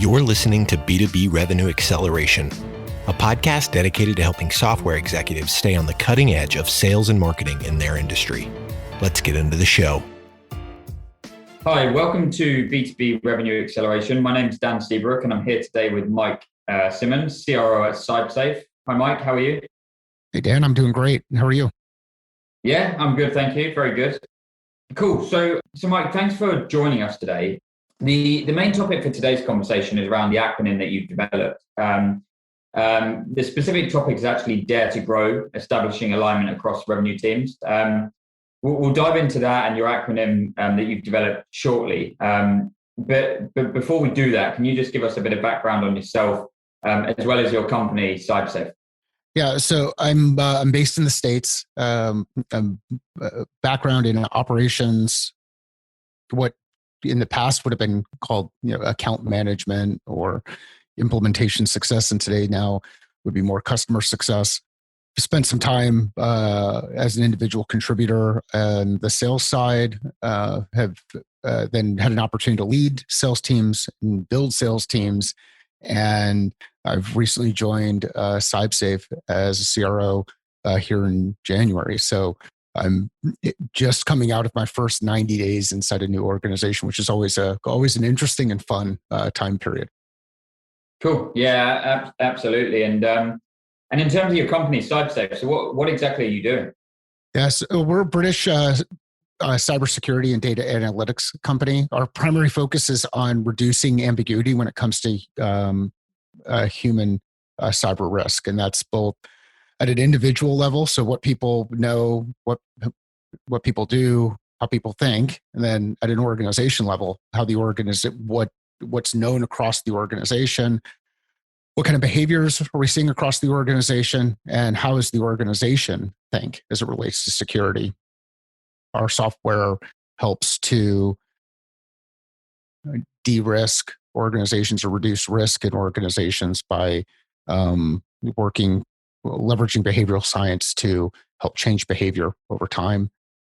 You're listening to B2B Revenue Acceleration, a podcast dedicated to helping software executives stay on the cutting edge of sales and marketing in their industry. Let's get into the show. Hi, welcome to B2B Revenue Acceleration. My name is Dan Seabrook, and I'm here today with Mike Simmons, CRO at CyberSafe. Hi, Mike. How are you? Hey, Dan. I'm doing great. How are you? Yeah, I'm good. Thank you. Very good. Cool. So Mike, thanks for joining us today. The main topic for today's conversation is around the acronym that you've developed. The specific topic is actually Dare to Grow, establishing alignment across revenue teams. We'll dive into that and your acronym that you've developed shortly. But before we do that, can you just give us a bit of background on yourself as well as your company, CyberSafe? Yeah, so I'm based in the States. Background in operations, what in the past would have been called account management or implementation success, and today now would be more customer success. Spent some time as an individual contributor on the sales side. Have then had an opportunity to lead sales teams and build sales teams, and I've recently joined CyberSafe as a CRO here in January. So I'm just coming out of my first 90 days inside a new organization, which is always an interesting and fun time period. Cool. Yeah, absolutely. And in terms of your company, CyberSafe, so what exactly are you doing? Yes, we're a British cybersecurity and data analytics company. Our primary focus is on reducing ambiguity when it comes to human cyber risk, and that's both at an individual level, so what people know, what people do, how people think, and then at an organization level, how the what's known across the organization, what kind of behaviors are we seeing across the organization, and how does the organization think as it relates to security. Our software helps to de-risk organizations or reduce risk in organizations by leveraging behavioral science to help change behavior over time.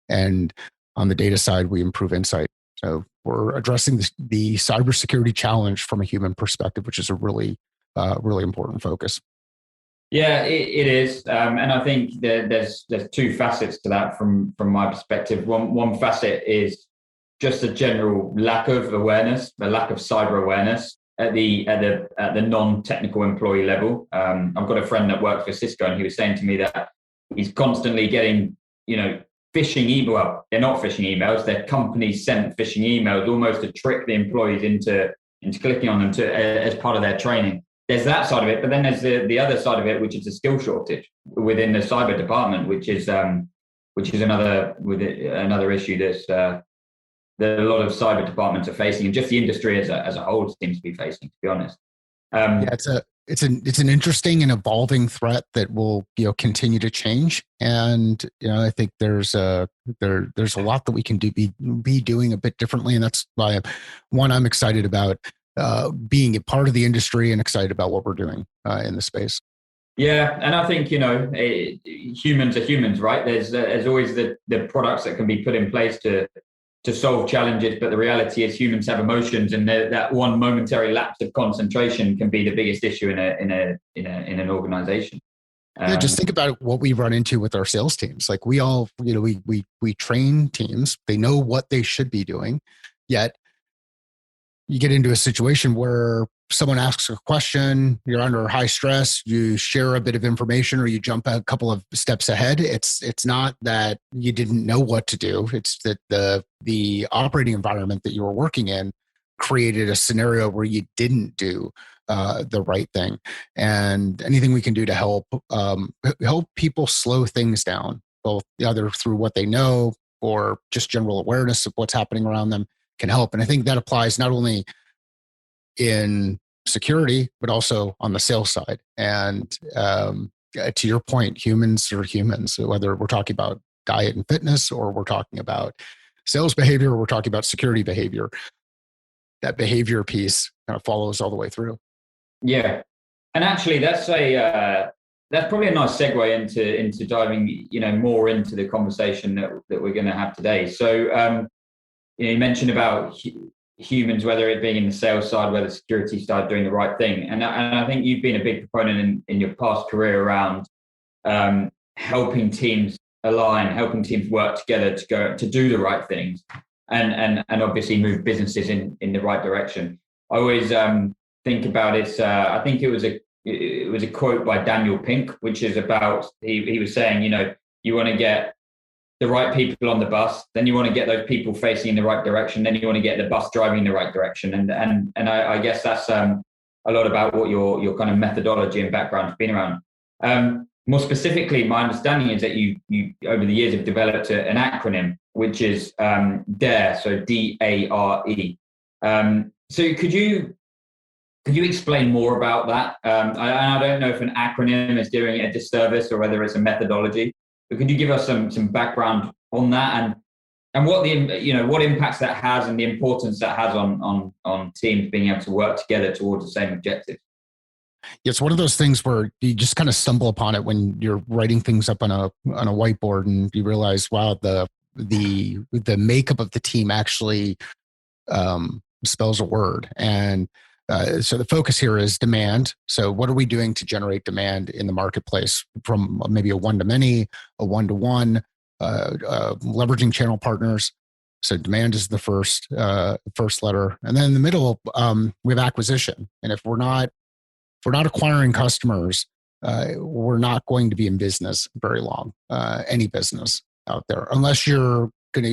And on the data side, we improve insight. So we're addressing the cybersecurity challenge from a human perspective, which is a really important focus. Yeah, it is, and I think there's two facets to that from my perspective. One facet is just a general lack of awareness, a lack of cyber awareness at the non-technical employee level. I've got a friend that works for Cisco, and he was saying to me that he's constantly getting phishing emails. Well, they're not phishing emails; they're company sent phishing emails, almost to trick the employees into clicking on them as part of their training. There's that side of it, but then there's the other side of it, which is a skill shortage within the cyber department, which is another issue that a lot of cyber departments are facing, and just the industry as a whole seems to be facing, to be honest. It's an interesting and evolving threat that will continue to change, and I think there's a lot that we can be doing a bit differently, and that's why I'm excited about being a part of the industry and excited about what we're doing in the space. Yeah, and I think humans are humans, right? There's always the products that can be put in place to solve challenges, but the reality is humans have emotions, and that one momentary lapse of concentration can be the biggest issue in an organization. Just think about what we run into with our sales teams. Like we all, we train teams; they know what they should be doing, yet you get into a situation where someone asks a question, you're under high stress, you share a bit of information, or you jump a couple of steps ahead. It's not that you didn't know what to do. It's that the operating environment that you were working in created a scenario where you didn't do the right thing. And anything we can do to help people slow things down, both either through what they know or just general awareness of what's happening around them, can help. And I think that applies not only in security, but also on the sales side. And to your point, humans are humans. So whether we're talking about diet and fitness, or we're talking about sales behavior, or we're talking about security behavior, that behavior piece kind of follows all the way through. Yeah. And actually that's probably a nice segue into diving, more into the conversation that we're going to have today. So, you mentioned about humans, whether it being in the sales side, whether the security side, doing the right thing. And I think you've been a big proponent in your past career around helping teams align, helping teams work together to do the right things, and obviously move businesses in the right direction. I always think about it. I think it was a quote by Daniel Pink, which is about, he was saying, you want to get the right people on the bus, then you want to get those people facing in the right direction, then you want to get the bus driving in the right direction. And I guess that's a lot about what your kind of methodology and background has been around. More specifically, my understanding is that you over the years have developed an acronym, which is DARE, so DARE. So could you explain more about that? I don't know if an acronym is doing it a disservice or whether it's a methodology, but could you give us some background on that and what what impacts that has and the importance that has on teams being able to work together towards the same objective? It's one of those things where you just kind of stumble upon it when you're writing things up on a whiteboard, and you realize, wow, the makeup of the team actually spells a word. And so the focus here is demand. So what are we doing to generate demand in the marketplace, from maybe a one-to-many, a one-to-one, leveraging channel partners. So demand is the first letter. And then in the middle, we have acquisition. And if we're not acquiring customers, we're not going to be in business very long, any business out there, unless you're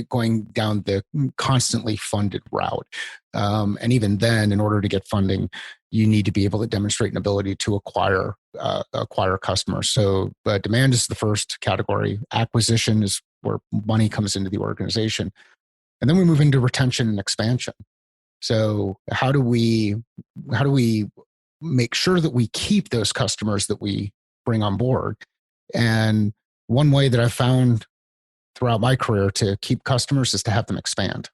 going down the constantly funded route. And even then, in order to get funding, you need to be able to demonstrate an ability to acquire customers. So demand is the first category. Acquisition is where money comes into the organization. And then we move into retention and expansion. So how do we make sure that we keep those customers that we bring on board? And one way that I've found throughout my career to keep customers is to have them expand.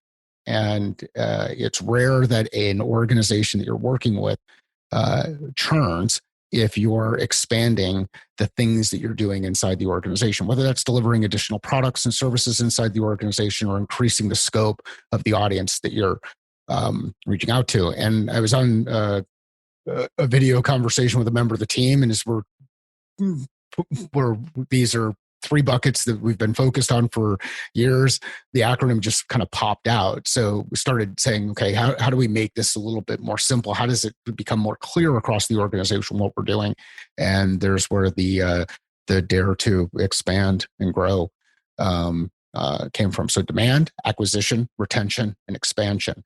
And it's rare that an organization that you're working with churns if you're expanding the things that you're doing inside the organization, whether that's delivering additional products and services inside the organization or increasing the scope of the audience that you're reaching out to. And I was on a video conversation with a member of the team, and as these are 3 buckets that we've been focused on for years, the acronym just kind of popped out. So we started saying, okay, how do we make this a little bit more simple? How does it become more clear across the organization what we're doing? And there's where the dare to expand and grow came from. So demand, acquisition, retention, and expansion.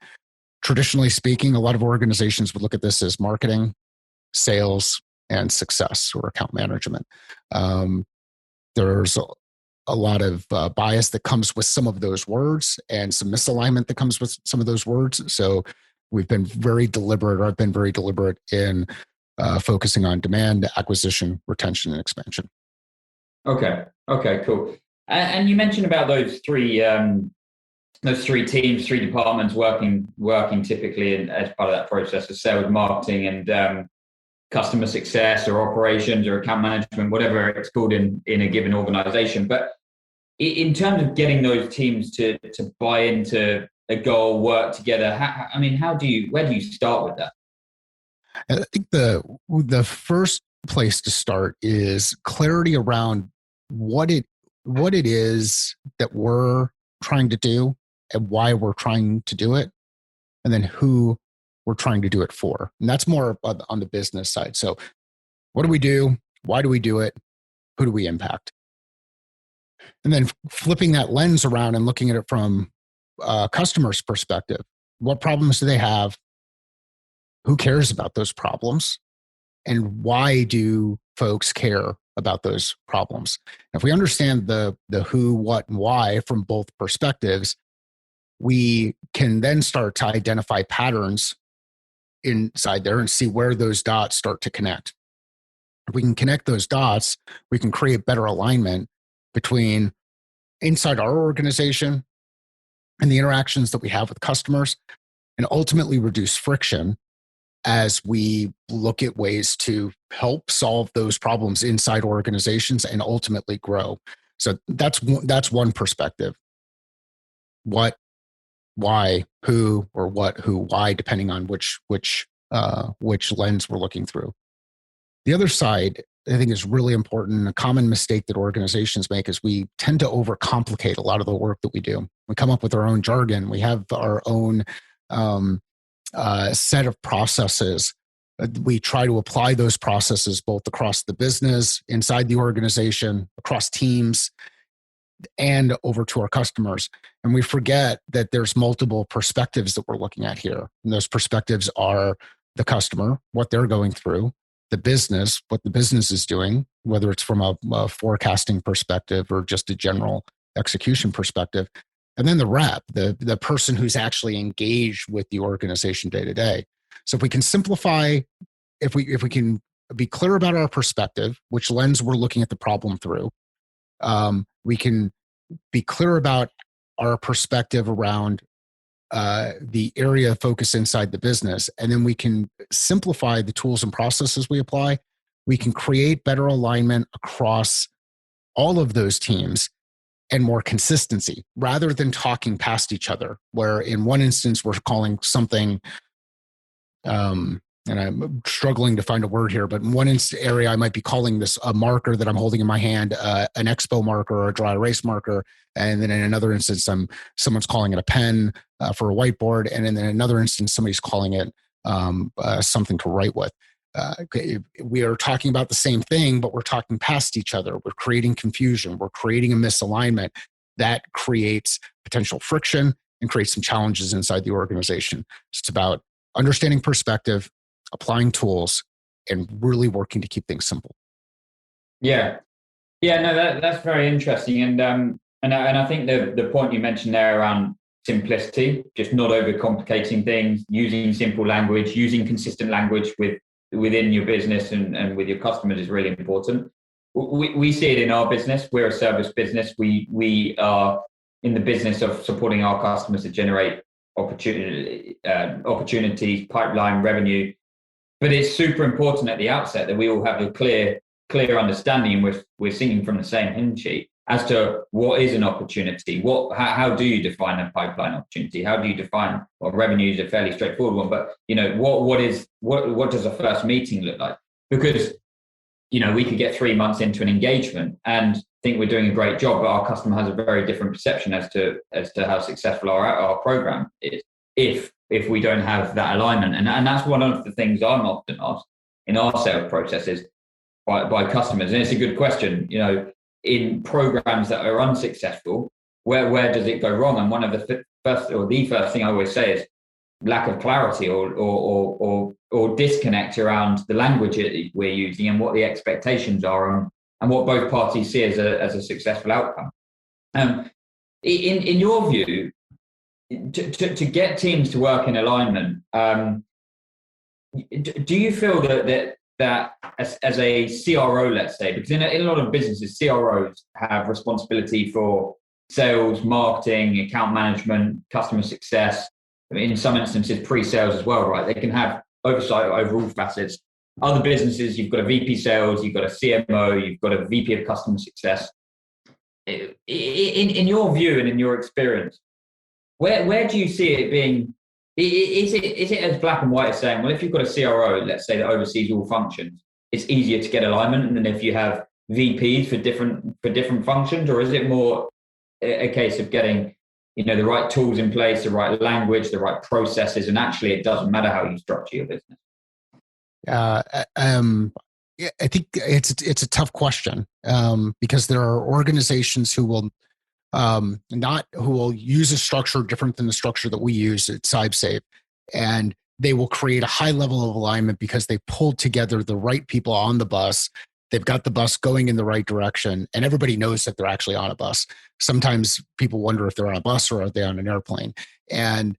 Traditionally speaking, a lot of organizations would look at this as marketing, sales, and success or account management. There's a lot of bias that comes with some of those words and some misalignment that comes with some of those words. So we've been very deliberate, or I've been very deliberate in focusing on demand, acquisition, retention, and expansion. Okay, cool. And you mentioned about those three teams, 3 departments working typically as part of that process of sales, marketing, and customer success or operations or account management, whatever it's called in a given organization. But in terms of getting those teams to buy into a goal, work together, where do you start with that? I think the first place to start is clarity around what it is that we're trying to do and why we're trying to do it, and then who we're trying to do it for. And that's more on the business side. So what do we do? Why do we do it? Who do we impact? And then flipping that lens around and looking at it from a customer's perspective. What problems do they have? Who cares about those problems? And why do folks care about those problems? And if we understand the who, what, and why from both perspectives, we can then start to identify patterns inside there and see where those dots start to connect. If we can connect those dots, we can create better alignment between inside our organization and the interactions that we have with customers, and ultimately reduce friction as we look at ways to help solve those problems inside organizations and ultimately grow. So that's one perspective. What, why, who, or what, who, why, depending on which lens we're looking through. The other side, I think, is really important. A common mistake that organizations make is we tend to overcomplicate a lot of the work that we do. We come up with our own jargon. We have our own set of processes. We try to apply those processes both across the business, inside the organization, across teams, and over to our customers. And we forget that there's multiple perspectives that we're looking at here. And those perspectives are the customer, what they're going through, the business, what the business is doing, whether it's from a forecasting perspective or just a general execution perspective, and then the rep, the person who's actually engaged with the organization day to day. So if we can simplify, if we can be clear about our perspective, which lens we're looking at the problem through, we can be clear about our perspective around the area of focus inside the business, and then we can simplify the tools and processes we apply. We can create better alignment across all of those teams and more consistency rather than talking past each other, where in one instance we're calling something, and I'm struggling to find a word here, but in one area I might be calling this a marker that I'm holding in my hand, an expo marker or a dry erase marker. And then in another instance, someone's calling it a pen for a whiteboard. And then in another instance, somebody's calling it something to write with. We are talking about the same thing, but we're talking past each other. We're creating confusion. We're creating a misalignment that creates potential friction and creates some challenges inside the organization. So it's about understanding perspective, applying tools, and really working to keep things simple. Yeah. No, that's very interesting. And I think the point you mentioned there around simplicity, just not overcomplicating things, using simple language, using consistent language within your business and with your customers is really important. We see it in our business. We're a service business. We are in the business of supporting our customers to generate opportunities, pipeline, revenue. But it's super important at the outset that we all have a clear understanding, and we're singing from the same hymn sheet as to what is an opportunity. How do you define a pipeline opportunity? How do you define, well, revenue is a fairly straightforward one, but what does a first meeting look like? Because we could get 3 months into an engagement and think we're doing a great job, but our customer has a very different perception as to how successful our program is if we don't have that alignment. And that's one of the things I'm often asked in our sales processes by customers. And it's a good question, in programs that are unsuccessful, where does it go wrong? And one of the first thing I always say is lack of clarity or disconnect around the language we're using and what the expectations are and what both parties see as a successful outcome. In your view, to get teams to work in alignment, do you feel that as a CRO, let's say, because in a lot of businesses, CROs have responsibility for sales, marketing, account management, customer success, in some instances pre-sales as well, right? They can have oversight over all facets. Other businesses, you've got a VP sales, you've got a CMO, you've got a VP of customer success. In your view and in your experience, where do you see it being? Is it as black and white as saying, well, if you've got a CRO, let's say, that oversees all functions, it's easier to get alignment than if you have VPs for different functions? Or is it more a case of getting the right tools in place, the right language, the right processes, and actually it doesn't matter how you structure your business? I think it's a tough question because there are organizations who will use a structure different than the structure that we use at SibeSafe, and they will create a high level of alignment because they pulled together the right people on the bus. They've got the bus going in the right direction, and everybody knows that they're actually on a bus. Sometimes people wonder if they're on a bus or are they on an airplane. And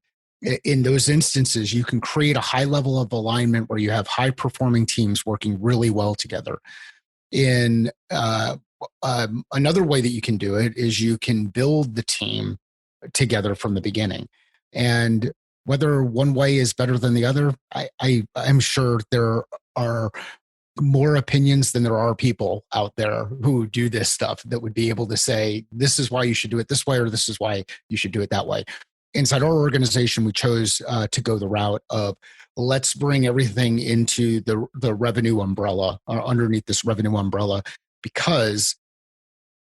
in those instances, you can create a high level of alignment where you have high performing teams working really well together. In another way that you can do it is you can build the team together from the beginning. And whether one way is better than the other, I'm sure there are more opinions than there are people out there who do this stuff that would be able to say, this is why you should do it this way, or this is why you should do it that way. inside our organization, we chose to go the route of let's bring everything into the revenue umbrella, or underneath this revenue umbrella, because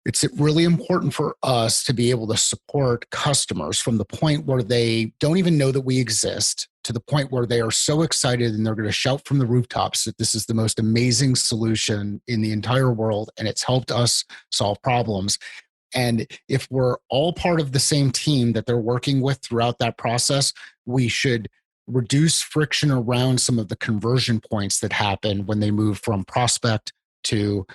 it's really important for us to be able to support customers from the point where they don't even know that we exist to the point where they are so excited and they're going to shout from the rooftops that this is the most amazing solution in the entire world and it's helped us solve problems. And if we're all part of the same team that they're working with throughout that process, we should reduce friction around some of the conversion points that happen when they move from prospect to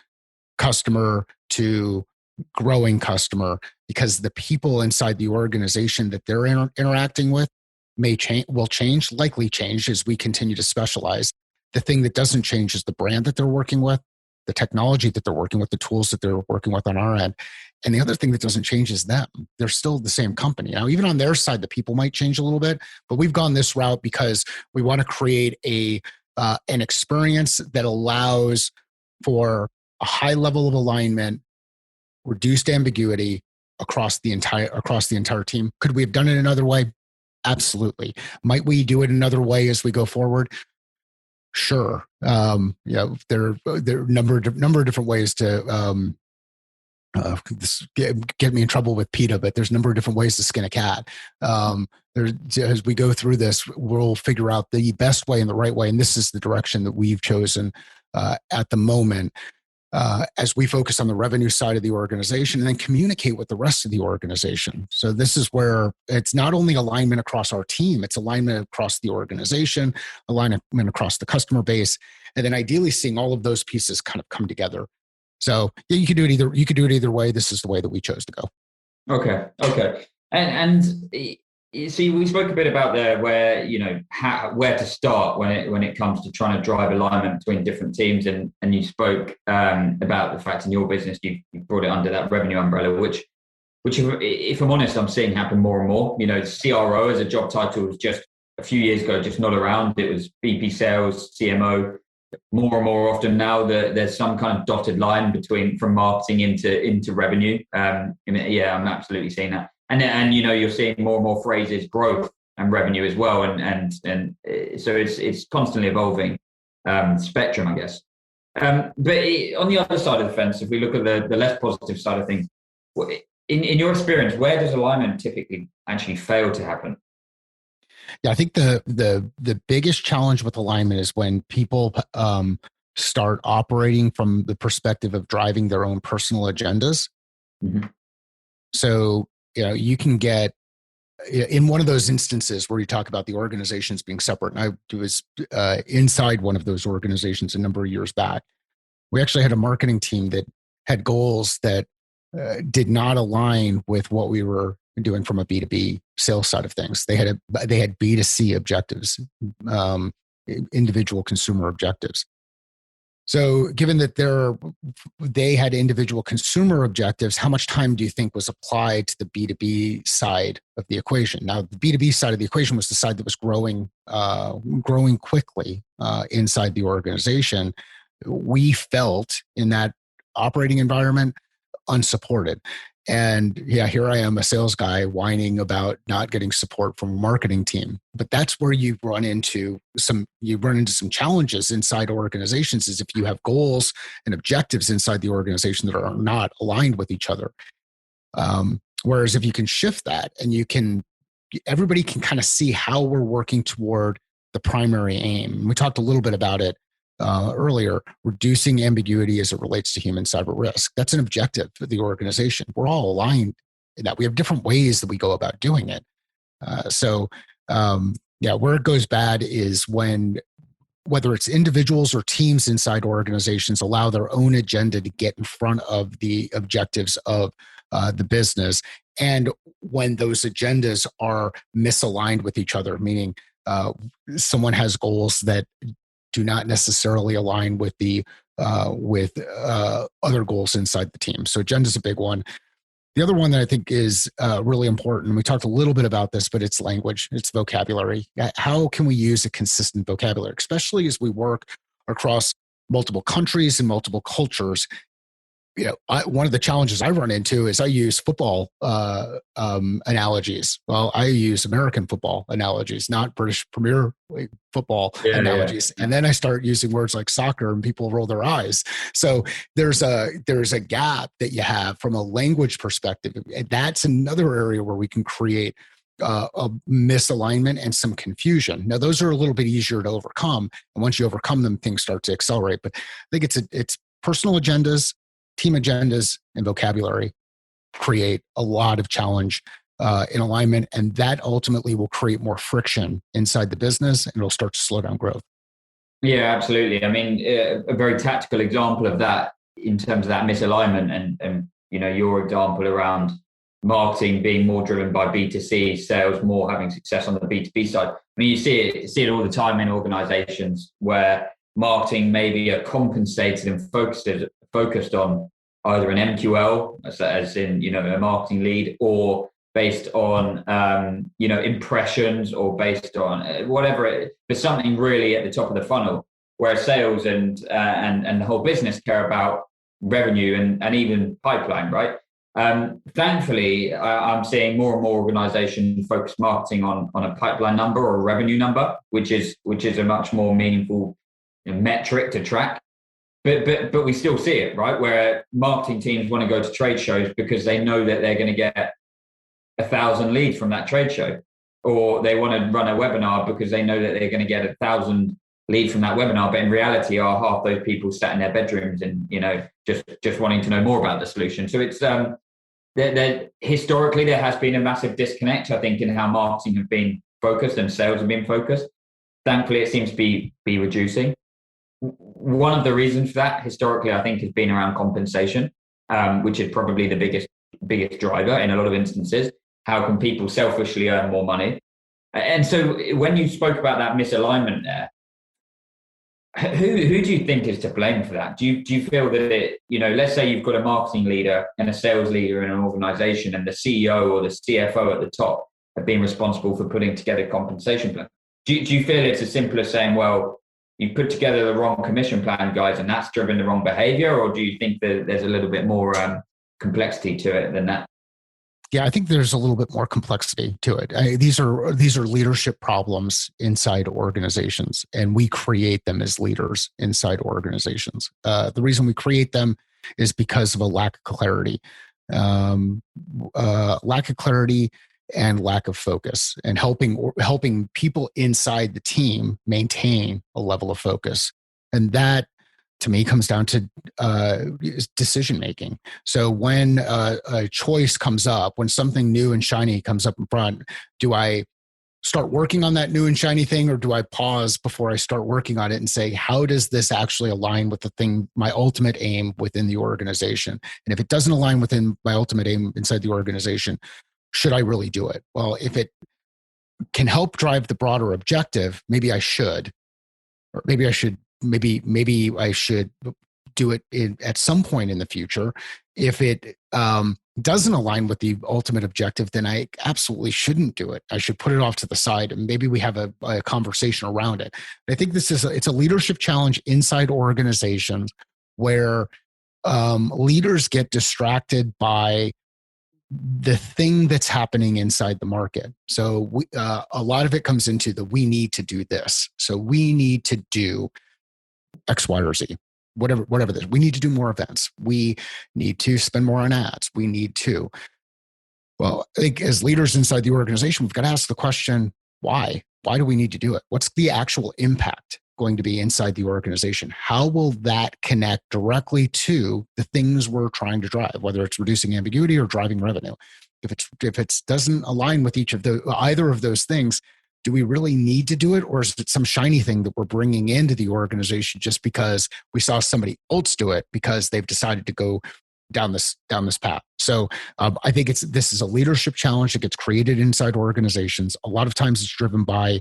customer to growing customer, because the people inside the organization that they're interacting with likely change as we continue to specialize. The thing that doesn't change is the brand that they're working with, the technology that they're working with, the tools that they're working with on our end. And the other thing that doesn't change is them. They're still the same company. Now, even on their side, the people might change a little bit, but we've gone this route because we want to create an experience that allows for a high level of alignment, reduced ambiguity across the entire team. Could we have done it another way? Absolutely. Might we do it another way as we go forward? Sure. There are a number of different ways to get me in trouble with PETA, but there's a number of different ways to skin a cat. As we go through this, we'll figure out the best way and the right way, and this is the direction that we've chosen at the moment. As we focus on the revenue side of the organization and then communicate with the rest of the organization. So this is where it's not only alignment across our team, it's alignment across the organization, alignment across the customer base, and then ideally seeing all of those pieces kind of come together. So yeah, you could do it either way. This is the way that we chose to go. Okay. And see, we spoke a bit about there where, where to start when it comes to trying to drive alignment between different teams. And you spoke about the fact in your business, you brought it under that revenue umbrella, which if I'm honest, I'm seeing happen more and more. CRO as a job title was just a few years ago, just not around. It was VP sales, CMO. More and more often now there's some kind of dotted line from marketing into revenue. I'm absolutely seeing that. And you're seeing more and more phrases, growth and revenue as well, and so it's constantly evolving spectrum, I guess. But on the other side of the fence, if we look at the less positive side of things, in your experience, where does alignment typically actually fail to happen? Yeah, I think the biggest challenge with alignment is when people start operating from the perspective of driving their own personal agendas. Mm-hmm. So you can get in one of those instances where you talk about the organizations being separate. And I was inside one of those organizations a number of years back. We actually had a marketing team that had goals that did not align with what we were doing from a B2B sales side of things. They had B2C objectives, individual consumer objectives. So given that they had individual consumer objectives, how much time do you think was applied to the B2B side of the equation? Now, the B2B side of the equation was the side that was growing quickly inside the organization. We felt in that operating environment unsupported. And yeah, here I am, a sales guy whining about not getting support from a marketing team. But that's where you run into some challenges inside organizations, is if you have goals and objectives inside the organization that are not aligned with each other. Whereas if you can shift that and everybody can kind of see how we're working toward the primary aim. We talked a little bit about it earlier, reducing ambiguity as it relates to human cyber risk. That's an objective for the organization. We're all aligned in that. We have different ways that we go about doing it. Where it goes bad is when, whether it's individuals or teams inside organizations, allow their own agenda to get in front of the objectives of the business. And when those agendas are misaligned with each other, meaning someone has goals that do not necessarily align with other goals inside the team. So agenda is a big one. The other one that I think is really important, we talked a little bit about this, but it's language, it's vocabulary. How can we use a consistent vocabulary, especially as we work across multiple countries and multiple cultures? one of the challenges I run into is I use football analogies. Well, I use American football analogies, not British Premier League football analogies. Yeah. And then I start using words like soccer, and people roll their eyes. So there's a gap that you have from a language perspective. And that's another area where we can create a misalignment and some confusion. Now, those are a little bit easier to overcome, and once you overcome them, things start to accelerate. But I think it's personal agendas, team agendas, and vocabulary create a lot of challenge in alignment, and that ultimately will create more friction inside the business, and it'll start to slow down growth. Yeah, absolutely. I mean, a very tactical example of that in terms of that misalignment, and your example around marketing being more driven by B2C, sales more having success on the B2B side. I mean, you see it all the time in organizations where marketing maybe are compensated and focused on either an MQL, as in, a marketing lead, or based on, impressions, or based on whatever there's something really at the top of the funnel, where sales and the whole business care about revenue and even pipeline, right? Thankfully, I'm seeing more and more organizations focus marketing on a pipeline number or a revenue number, which is a much more meaningful metric to track. But we still see it, right? Where marketing teams want to go to trade shows because they know that they're going to get 1,000 leads from that trade show, or they want to run a webinar because they know that they're going to get 1,000 leads from that webinar. But in reality, are half those people sat in their bedrooms and just wanting to know more about the solution. So it's historically there has been a massive disconnect, I think, in how marketing have been focused and sales have been focused. Thankfully, it seems to be reducing. One of the reasons for that historically, I think, has been around compensation, which is probably the biggest driver in a lot of instances. How can people selfishly earn more money? And so when you spoke about that misalignment there, who do you think is to blame for that? Do you feel that let's say you've got a marketing leader and a sales leader in an organization, and the CEO or the CFO at the top have been responsible for putting together a compensation plan? Do you feel it's as simple as saying, well, you put together the wrong commission plan, guys, and that's driven the wrong behavior? Or do you think that there's a little bit more complexity to it than that? Yeah, I think there's a little bit more complexity to it. These are leadership problems inside organizations, and we create them as leaders inside organizations. The reason we create them is because of a lack of clarity, and lack of focus, and helping people inside the team maintain a level of focus. And that, to me, comes down to decision making. So when a choice comes up, when something new and shiny comes up in front, do I start working on that new and shiny thing, or do I pause before I start working on it and say, how does this actually align with the thing, my ultimate aim within the organization? And if it doesn't align within my ultimate aim inside the organization, should I really do it? Well, if it can help drive the broader objective, maybe I should, or maybe I should do it at some point in the future. If it doesn't align with the ultimate objective, then I absolutely shouldn't do it. I should put it off to the side, and maybe we have a conversation around it. I think it's a leadership challenge inside organizations where leaders get distracted by the thing that's happening inside the market. So a lot of it comes into we need to do this. So we need to do X, Y, or Z, whatever this. We need to do more events. We need to spend more on ads. We need to. Well, I think as leaders inside the organization, we've got to ask the question, why? Why do we need to do it? What's the actual impact going to be inside the organization? How will that connect directly to the things we're trying to drive, whether it's reducing ambiguity or driving revenue? If it doesn't align with either of those things, do we really need to do it? Or is it some shiny thing that we're bringing into the organization just because we saw somebody else do it because they've decided to go down this path? So I think this is a leadership challenge that gets created inside organizations. A lot of times it's driven by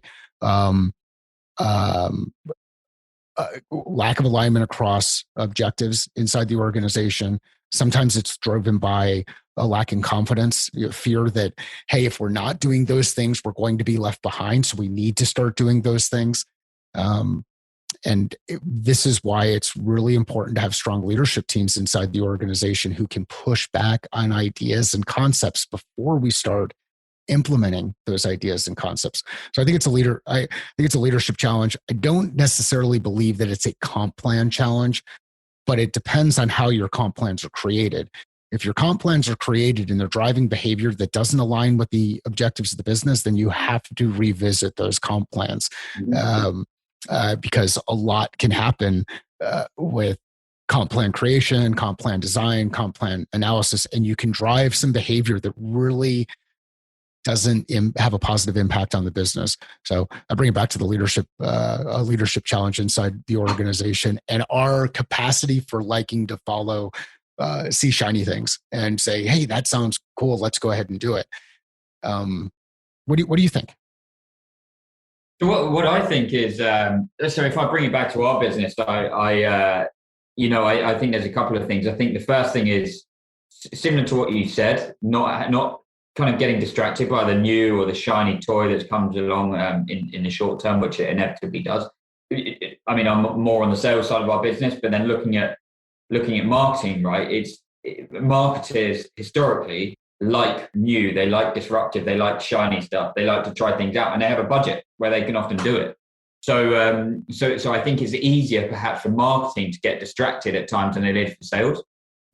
lack of alignment across objectives inside the organization. Sometimes it's driven by a lack in confidence, fear that, hey, if we're not doing those things, we're going to be left behind. So we need to start doing those things. this is why it's really important to have strong leadership teams inside the organization who can push back on ideas and concepts before we start implementing those ideas and concepts. So I think it's I think it's a leadership challenge. I don't necessarily believe that it's a comp plan challenge, but it depends on how your comp plans are created. If your comp plans are created and they're driving behavior that doesn't align with the objectives of the business, then you have to revisit those comp plans. Because a lot can happen with comp plan creation, comp plan design, comp plan analysis, and you can drive some behavior that really doesn't have a positive impact on the business. So I bring it back to the leadership challenge inside the organization and our capacity for liking to follow, see shiny things and say, hey, that sounds cool. Let's go ahead and do it. What do you think? What I think is, so if I bring it back to our business, I think there's a couple of things. I think the first thing is similar to what you said, not kind of getting distracted by the new or the shiny toy that comes along in the short term, which it inevitably does. I mean, I'm more on the sales side of our business, but then looking at marketing, right? Marketers historically like new, they like disruptive, they like shiny stuff, they like to try things out, and they have a budget where they can often do it. So I think it's easier perhaps for marketing to get distracted at times than it is for sales.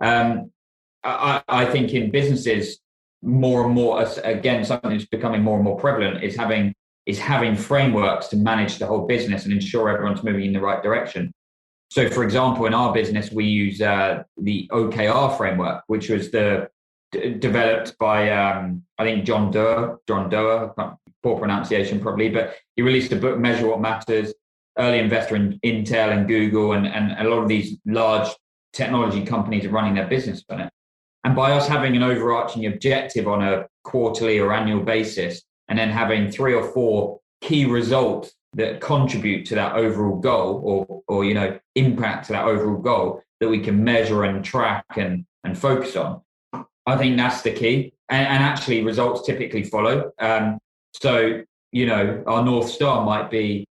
I think in businesses, more and more, again, something that's becoming more and more prevalent is having frameworks to manage the whole business and ensure everyone's moving in the right direction. So, for example, in our business, we use the OKR framework, which was developed by I think John Doerr, poor pronunciation probably, but he released a book, Measure What Matters, early investor in Intel and Google, and a lot of these large technology companies are running their business on it. And by us having an overarching objective on a quarterly or annual basis, and then having 3 or 4 key results that contribute to that overall goal or impact to that overall goal that we can measure and track and focus on, I think that's the key. And actually results typically follow. So, our North Star might be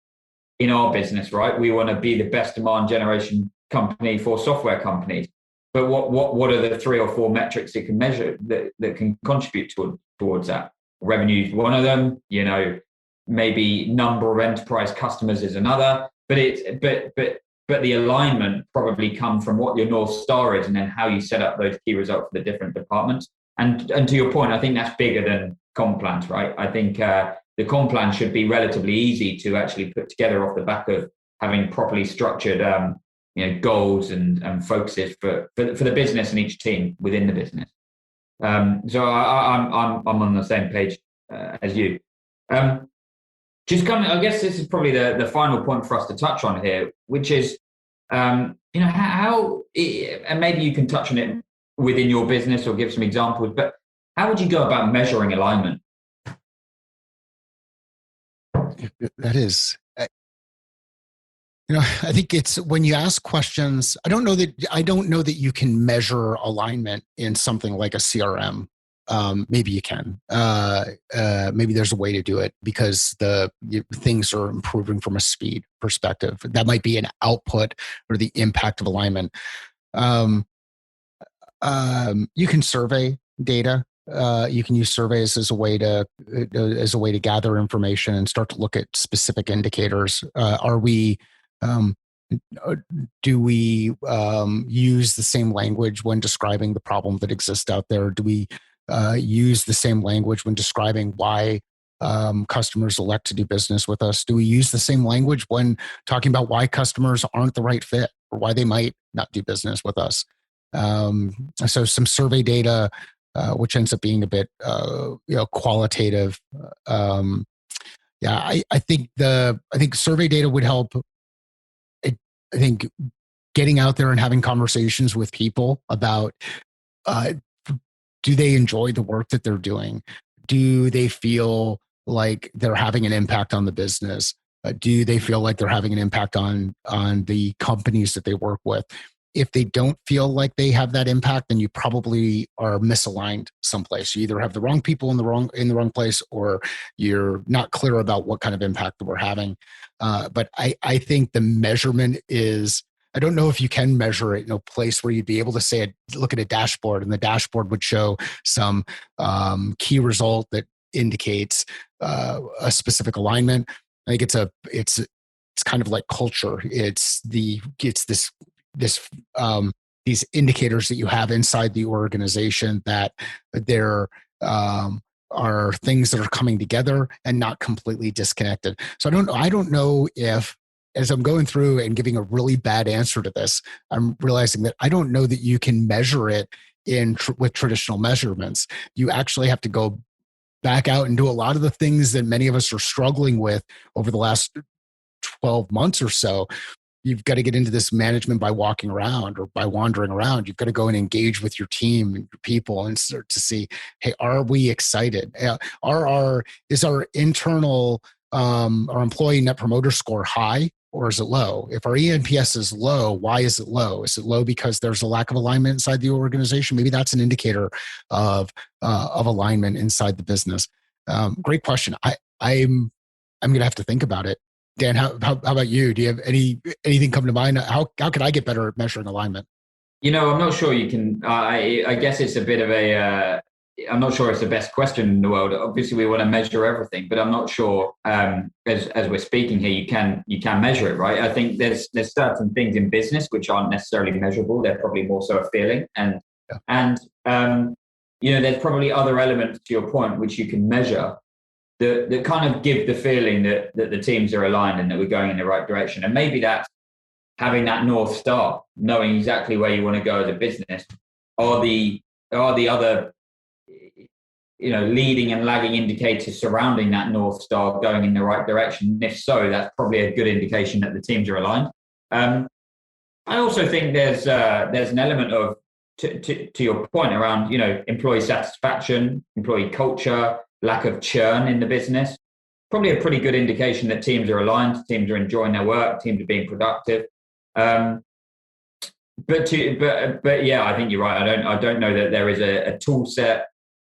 in our business, right? We want to be the best demand generation company for software companies. But what are the 3 or 4 metrics that can measure that can contribute towards that? Revenue is one of them, maybe number of enterprise customers is another, but the alignment probably come from what your North Star is and then how you set up those key results for the different departments. And to your point, I think that's bigger than comp plans, right? I think the comp plan should be relatively easy to actually put together off the back of having properly structured goals and focuses for the business and each team within the business. So I'm on the same page as you. Just coming, I guess this is probably the final point for us to touch on here, which is, how, and maybe you can touch on it within your business or give some examples, but how would you go about measuring alignment? That is, I think it's when you ask questions. I don't know that you can measure alignment in something like a CRM. Maybe you can. Maybe there's a way to do it because things are improving from a speed perspective. That might be an output or the impact of alignment. You can survey data. You can use surveys as a way to gather information and start to look at specific indicators. Do we use the same language when describing the problem that exists out there? Do we use the same language when describing why customers elect to do business with us? Do we use the same language when talking about why customers aren't the right fit or why they might not do business with us? So some survey data, which ends up being a bit qualitative. I think survey data would help. I think getting out there and having conversations with people about do they enjoy the work that they're doing? Do they feel like they're having an impact on the business? Do they feel like they're having an impact on the companies that they work with? if they don't feel like they have that impact, then you probably are misaligned someplace. You either have the wrong people in the wrong place, or you're not clear about what kind of impact that we're having. But I think the measurement is, I don't know if you can measure it in a place where you'd be able to say, look at a dashboard, and the dashboard would show some key result that indicates a specific alignment. I think it's kind of like culture. It's these indicators that you have inside the organization that there are things that are coming together and not completely disconnected. So I don't know if, as I'm going through and giving a really bad answer to this, I'm realizing that I don't know that you can measure it with traditional measurements. You actually have to go back out and do a lot of the things that many of us are struggling with over the last 12 months or so. You've got to get into this management by walking around or by wandering around. You've got to go and engage with your team and your people and start to see, hey, are we excited? Is our internal, our employee net promoter score high, or is it low? If our ENPS is low, why is it low? Is it low because there's a lack of alignment inside the organization? Maybe that's an indicator of alignment inside the business. Great question. I'm going to have to think about it. Dan, how about you? Do you have anything come to mind? How can I get better at measuring alignment? I'm not sure you can. I guess it's a bit of a. I'm not sure it's the best question in the world. Obviously, we want to measure everything, but I'm not sure. As we're speaking here, you can measure it, right? I think there's certain things in business which aren't necessarily measurable. They're probably more so a feeling, and there's probably other elements, to your point, which you can measure that kind of give the feeling that the teams are aligned and that we're going in the right direction. And maybe that's having that North Star, knowing exactly where you want to go as a business. Are the other, leading and lagging indicators surrounding that North Star going in the right direction? And if so, that's probably a good indication that the teams are aligned. I also think there's an element of, to your point around, employee satisfaction, employee culture, lack of churn in the business, probably a pretty good indication that teams are aligned, teams are enjoying their work, teams are being productive. But yeah, I think you're right. I don't know that there is a tool set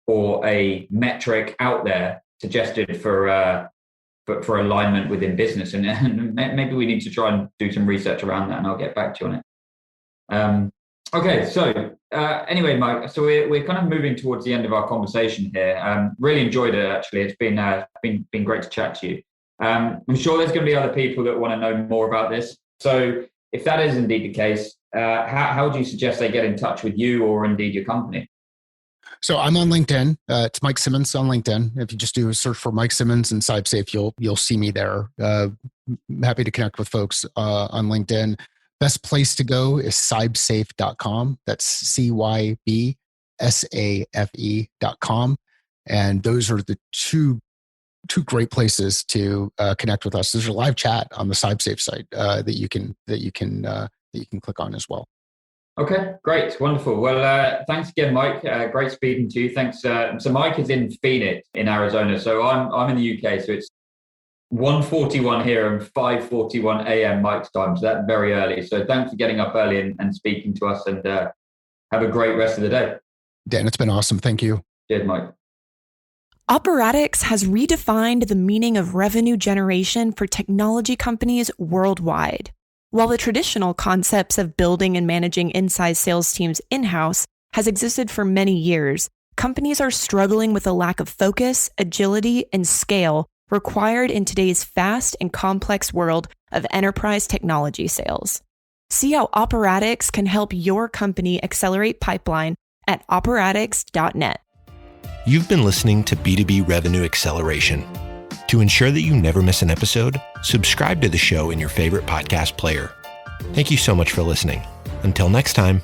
or a metric out there suggested for alignment within business, and maybe we need to try and do some research around that, and I'll get back to you on it. Okay, so anyway, Mike, so we're kind of moving towards the end of our conversation here. Really enjoyed it, actually. It's been great to chat to you. I'm sure there's going to be other people that want to know more about this. So if that is indeed the case, how would you suggest they get in touch with you or indeed your company? So I'm on LinkedIn. It's Mike Simmons on LinkedIn. If you just do a search for Mike Simmons and CybeSafe, you'll see me there. Happy to connect with folks on LinkedIn. Best place to go is cybesafe.com. That's CYBSAFE.com. And those are the two great places to connect with us. There's a live chat on the CybeSafe site that you can click on as well. Okay, great, wonderful. Well, thanks again, Mike. Great speaking to you. Thanks. So Mike is in Phoenix, in Arizona. So I'm in the UK. So it's 1:41 here and 5:41 a.m. Mike's time. So that's very early. So thanks for getting up early and speaking to us, and have a great rest of the day. Dan, it's been awesome. Thank you. Cheers, Mike. Operatics has redefined the meaning of revenue generation for technology companies worldwide. While the traditional concepts of building and managing inside sales teams in-house has existed for many years, companies are struggling with a lack of focus, agility, and scale required in today's fast and complex world of enterprise technology sales. See how Operatics can help your company accelerate pipeline at operatics.net. You've been listening to B2B Revenue Acceleration. To ensure that you never miss an episode, subscribe to the show in your favorite podcast player. Thank you so much for listening. Until next time.